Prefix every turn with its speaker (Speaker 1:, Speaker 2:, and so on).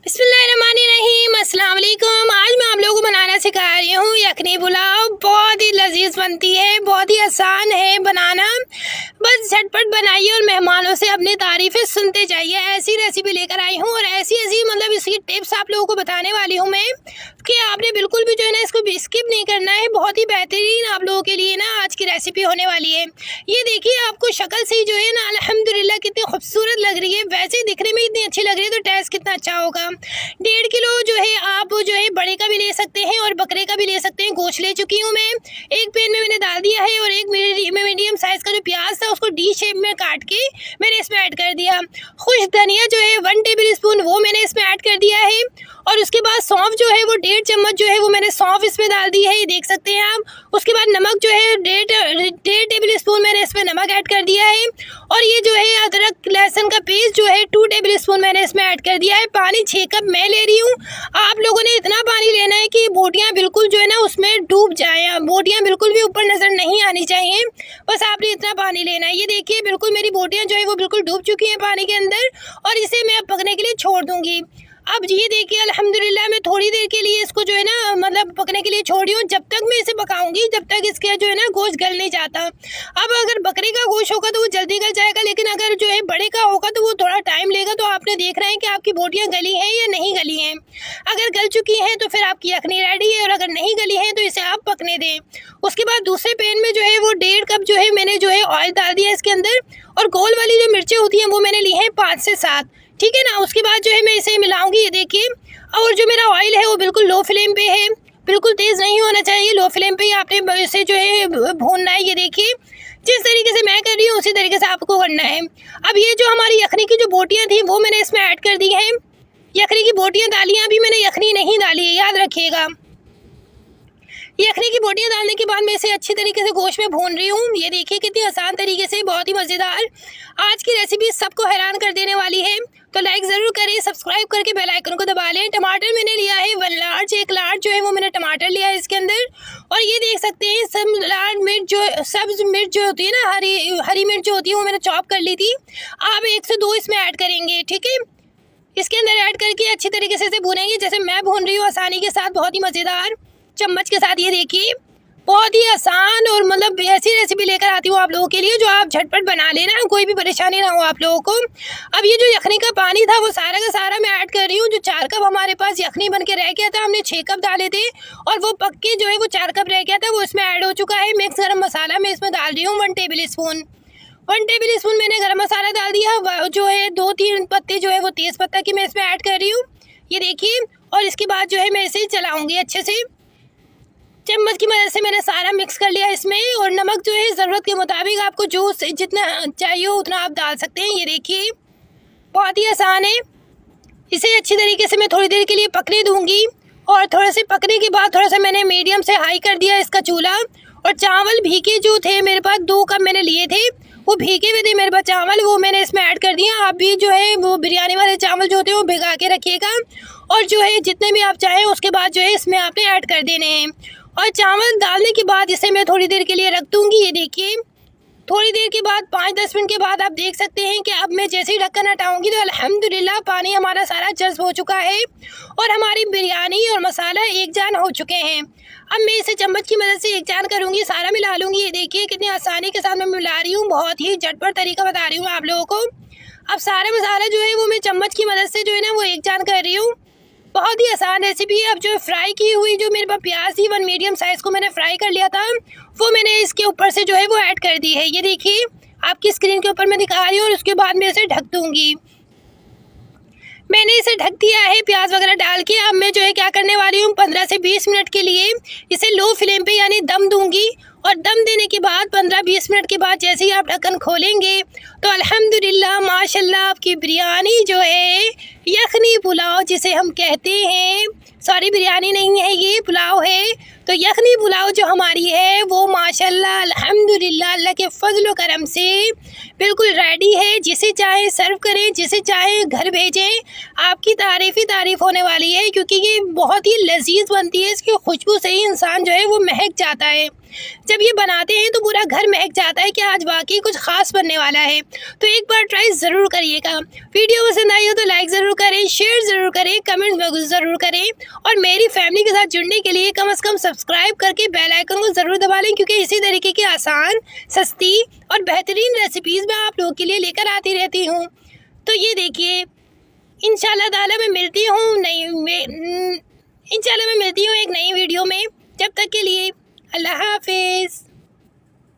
Speaker 1: बिस्मिल्लाहिर्रहमानिर्रहीम, अस्सलाम वालेकुम। आज मैं आप लोगों को बनाना सिखा रही हूँ यखनी पुलाव। बहुत ही लजीज बनती है, बहुत ही आसान है बनाना। बस झटपट बनाइए और मेहमानों से अपनी तारीफ़ें सुनते जाइए। ऐसी रेसिपी लेकर आई हूँ और ऐसी ऐसी मतलब इसकी टिप्स आप लोगों को बताने वाली हूँ मैं कि आपने बिल्कुल भी जो है ना इसको स्किप नहीं करना है। बहुत ही बेहतरीन आप लोगों के लिए ना आज की रेसिपी होने वाली है। ये देखिए, आपको शक्ल से ही जो है ना अल्हम्दुलिल्लाह कितनी खूबसूरत लग रही है, वैसे ही दिखने में इतनी अच्छी लग रही है तो टेस्ट कितना अच्छा होगा। 1.5 किलो जो है आप जो है बड़े का भी ले सकते हैं और बकरे का भी ले सकते हैं। गोश्त ले चुकी हूँ मैं। एक पैन में मैंने डाल दिया है और एक मीडियम साइज़ का जो प्याज था उसको डी शेप में काट के मैंने इसमें ऐड कर दिया। खुश धनिया जो है 1 टेबल स्पून वो मैंने इसमें ऐड कर दिया है। और उसके बाद सौंफ जो है वो 1.5 चम्मच जो है वो मैंने सौंफ इसमें डाल दी है, ये देख सकते हैं आप। उसके बाद नमक जो है 1.5 टेबल स्पून मैंने इसमें नमक ऐड कर दिया है। और ये जो है अदरक लहसुन का पेस्ट जो है 2 टेबल स्पून मैंने इसमें ऐड कर दिया है। पानी 6 कप मैं ले रही हूँ। आप लोगों ने इतना पानी लेना है कि बोटियाँ बिल्कुल जो है ना उसमें डूब जाएँ, बोटियाँ बिल्कुल भी ऊपर नज़र नहीं आनी चाहिए। बस आपने इतना पानी लेना है। ये देखिए, बिल्कुल मेरी बोटियाँ जो है वो बिल्कुल डूब चुकी हैं पानी के अंदर और इसे मैं अब पकने के लिए छोड़ दूँगी। अब ये देखिए, अल्हम्दुलिल्लाह मैं थोड़ी देर के लिए इसको जो है ना मतलब पकने के लिए छोड़ रही हूँ। जब तक मैं इसे पकाऊंगी जब तक इसके जो है ना गोश्त गल नहीं जाता। अब अगर बकरे का गोश्त होगा तो वो जल्दी गल जाएगा, लेकिन अगर जो है बड़े का होगा तो वो थोड़ा टाइम लेगा। तो आपने देखना है कि आपकी बोटियाँ गली हैं या नहीं गली हैं। अगर गल चुकी हैं तो फिर आपकी यखनी रेडी है और अगर नहीं गली है तो इसे आप पकने दें। उसके बाद दूसरे पैन में जो है वो 1.5 कप जो है मैंने जो है ऑयल डाल दिया इसके अंदर। और गोल वाली जो मिर्चें होती हैं वो मैंने ली हैं 5 से 7, ठीक है ना। उसके बाद जो है मैं इसे मिलाऊंगी, ये देखिए। और जो मेरा ऑयल है वो बिल्कुल लो फ्लेम पे है, बिल्कुल तेज़ नहीं होना चाहिए, लो फ्लेम पे ही आपने इसे जो है भूनना है। ये देखिए, जिस तरीके से मैं कर रही हूँ उसी तरीके से आपको करना है। अब ये जो हमारी यखनी की जो बोटियाँ थी वो मैंने इसमें ऐड कर दी हैं। यखनी की बोटियाँ डाली हैं, अभी मैंने यखनी नहीं डाली है, याद रखिएगा। यखनी की बोटियाँ डालने के बाद मैं इसे अच्छी तरीके से गोश्त में भून रही हूँ। ये देखिए कितनी आसान तरीके से, बहुत ही मज़ेदार। आज की रेसिपी सबको हैरान कर देने वाली है, तो लाइक ज़रूर करें, सब्सक्राइब करके बेल आइकन को दबा लें। टमाटर मैंने लिया है 1 लार्ज, 1 लार्ज जो है वो मैंने टमाटर लिया है इसके अंदर। और ये देख सकते हैं सब लाल मिर्च जो सब्ज़ मिर्च जो होती है ना, हरी मिर्च जो होती है वो मैंने चॉप कर ली थी। आप 1 से 2 इसमें ऐड करेंगे, ठीक है। इसके अंदर ऐड करके अच्छी तरीके से इसे भूनेंगे जैसे मैं भून रही हूँ, आसानी के साथ, बहुत ही मज़ेदार चम्मच के साथ। ये देखिए, बहुत ही आसान और मतलब ऐसी रेसिपी लेकर आती हूँ आप लोगों के लिए जो आप झटपट बना लेना, कोई भी परेशानी ना हो आप लोगों को। अब ये जो यखनी का पानी था वो सारा का सारा मैं ऐड कर रही हूँ। जो 4 कप हमारे पास यखनी बन के रह गया था, हमने 6 कप डाले थे और वो पक के जो है वो 4 कप रह गया था, वो इसमें ऐड हो चुका है। मिक्स गरम मसाला मैं इसमें डाल रही हूँ 1 टेबल स्पून। 1 टेबल स्पून मैंने गरम मसाला डाल दिया। जो है 2-3 पत्ते जो है वो तेज़ पत्ता की मैं इसमें ऐड कर रही हूँ, ये देखिए। और इसके बाद जो है मैं इसे चलाऊँगी अच्छे से, चम्मच की मदद से मैंने सारा मिक्स कर लिया इसमें। और नमक जो है ज़रूरत के मुताबिक आपको जो जितना चाहिए हो उतना आप डाल सकते हैं। ये देखिए, बहुत ही आसान है। इसे अच्छी तरीके से मैं थोड़ी देर के लिए पकने दूंगी और थोड़े से पकने के बाद थोड़ा सा मैंने मीडियम से हाई कर दिया इसका चूल्हा। और चावल भीगे जो थे मेरे पास 2 कप मैंने लिए थे, वो भीगे हुए थे मेरे पास चावल, वो मैंने इसमें ऐड कर दिया। आप भी जो है वो बिरयानी वाले चावल जो होते हैं वो भिगा के रखिएगा और जो है जितने भी आप चाहें उसके बाद जो है इसमें आपने ऐड कर देने हैं। और चावल डालने के बाद इसे मैं थोड़ी देर के लिए रख दूँगी। ये देखिए, थोड़ी देर के बाद 5-10 मिनट के बाद आप देख सकते हैं कि अब मैं जैसे ही ढक्कन हटाऊँगी तो अल्हम्दुलिल्लाह पानी हमारा सारा जज़्ब हो चुका है और हमारी बिरयानी और मसाला एक जान हो चुके हैं। अब मैं इसे चम्मच की मदद से एक जान करूँगी, सारा मिला लूँगी। ये देखिए कितनी आसानी के साथ मैं मिला रही हूँ, बहुत ही झटपट तरीका बता रही हूँ आप लोगों को। अब सारा मसाला जो है वो मैं चम्मच की मदद से जो है ना वो एक जान कर रही हूँ। बहुत ही आसान रेसिपी है। अब जो फ्राई की हुई जो मेरे पास प्याज थी 1 मीडियम साइज़ को मैंने फ्राई कर लिया था, वो मैंने इसके ऊपर से जो है वो ऐड कर दी है। ये देखिए, आपकी स्क्रीन के ऊपर मैं दिखा रही हूँ। और उसके बाद मैं इसे ढक दूँगी। मैंने इसे ढक दिया है प्याज वगैरह डाल के। अब मैं जो है क्या करने वाली हूँ, 15 से 20 मिनट के लिए इसे लो फ्लेम पे यानी दम दूंगी। और दम देने के बाद 15-20 मिनट के बाद जैसे ही आप ढक्कन खोलेंगे तो अल्हम्दुलिल्लाह माशाल्लाह आपकी बिरयानी जो है यखनी पुलाव जिसे हम कहते हैं, सॉरी बिरयानी नहीं है ये पुलाव है, तो यखनी पुलाव जो हमारी है वो माशाल्लाह अल्हम्दुलिल्लाह अल्लाह के फजल व करम से बिल्कुल रेडी है। जिसे चाहे सर्व करें, जिसे चाहे घर भेजें, आपकी तारीफ़ ही तारीफ़ होने वाली है क्योंकि ये बहुत ही लजीज बनती है। इसकी खुशबू से ही इंसान जो है वो महक जाता है। जब ये बनाते हैं तो पूरा घर महक जाता है कि आज वाकई कुछ खास बनने वाला है। तो एक बार ट्राई ज़रूर करिएगा। वीडियो पसंद आई हो तो लाइक ज़रूर करें, शेयर ज़रूर करें, कमेंट्स में ज़रूर करें और मेरी फैमिली के साथ जुड़ने के लिए कम से कम सब्सक्राइब करके बेल आइकन को ज़रूर दबा लें, क्योंकि इसी तरीके की आसान, सस्ती और बेहतरीन रेसिपीज़ मैं आप लोगों के लिए लेकर आती रहती हूँ। तो ये देखिए, इंशाल्लाह ताला मैं मिलती हूँ एक नई वीडियो में। जब तक के लिए अल्लाह हाफिज़।